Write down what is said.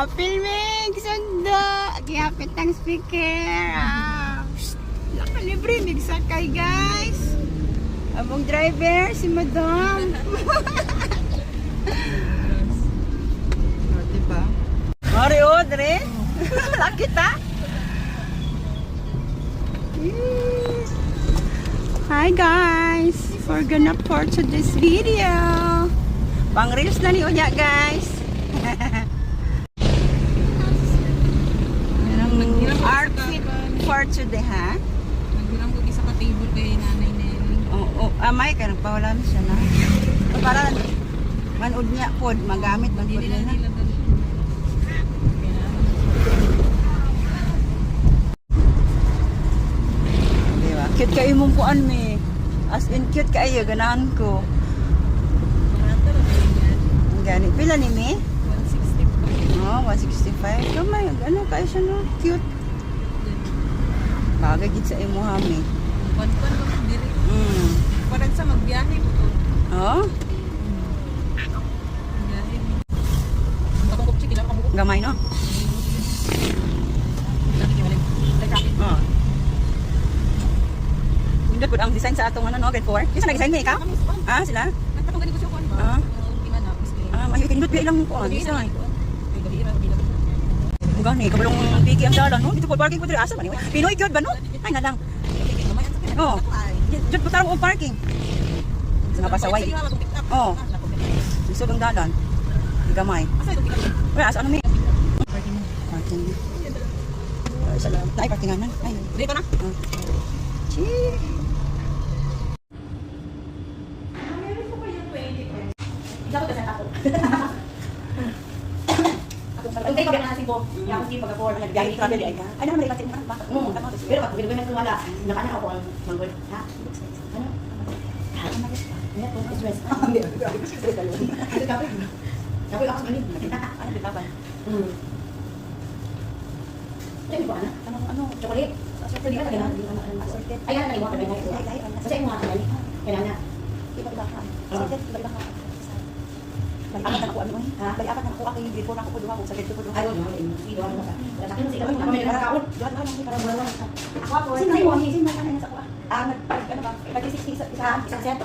Filming! Sundo! Gihapit ng speaker. Nakalibre, nagsakay guys. Abong driver, si Madam. Diba? Mario, Dre? Nakita? Hi guys! We're gonna port to this video. Pang reels na ni Unya guys. Outfit for today, ha? Nagbilang ko isa ka table kay Nanay Nelly. Oo, amay ka nagpawalan siya na. Para manood niya pod, magamit man pod Hindi na. nila dali. Diba? Cute kayo mong puan me. As in cute kayo, ganahan ko. Barato lang yan. Ang gani. Pila ni me? 160 pa. Oh, 165. Kamay, ano kayo siya no? Cute. Bagay gid sa imo ha me. Pan-pan ko kung diri. Parang sa magbiyahe ko to. Oh, Magbiyahe. Ang bakong kupsi, kailangan kamukot. gamay no? Lagi niyo ulit. Like Oh. Hindi po ang design sa atong ano no, grade 4. Isa nag-design ni ikaw? Ah, sila? nagpatong ganito siya ko ano ba? Ah. Ultima na. Mayo kinindot pa ilang ko Gabi design. na. Gani, kabalong pigi ang dalan no? Dito po parking po diri asa man ni? Pinoy gyud ba no? Ay na lang. Oh. Jud po tarong og parking. Nga pasaway. Oh. Lisod ang dalan. Gamay. Wala asa ano mi? Parking. Ay, salamat. Nay parkinganan. Ay. Dito na. Chee. Dapat kasi ako. Ang tayo na natin po. Yung hindi pag-afford. Nagbiyahe ni travel ay ka. Ay naman ibatin mo baka. Pero pag binigay mo wala, nakana ako ang manggod. Ha? Ano? Ano na gusto? Ano po? Stress. Hindi. Stress tayo. Ano kapit? Kapit ako sa kanil. Ano bitaban? Ano ba ana? Ano? Chocolate. Pwede ka kailangan. Ayan na iwan ka na. Kasi mo nga kailangan. Kailangan. Iba-iba. Sorted, iba-iba ka. Bali-apat na ako ano eh. Bali-apat na ako ako yung grade 4 na ako po duha ko sa grade 2 po duha. Ayaw mo. Iwan mo ka. Sakin mo sa ikaw. Ano may nakakaon? Duha duha lang para wala lang. Ako ako. Sino na yung sino na sa ako? Ano ba? Pati 60 isa Isang set.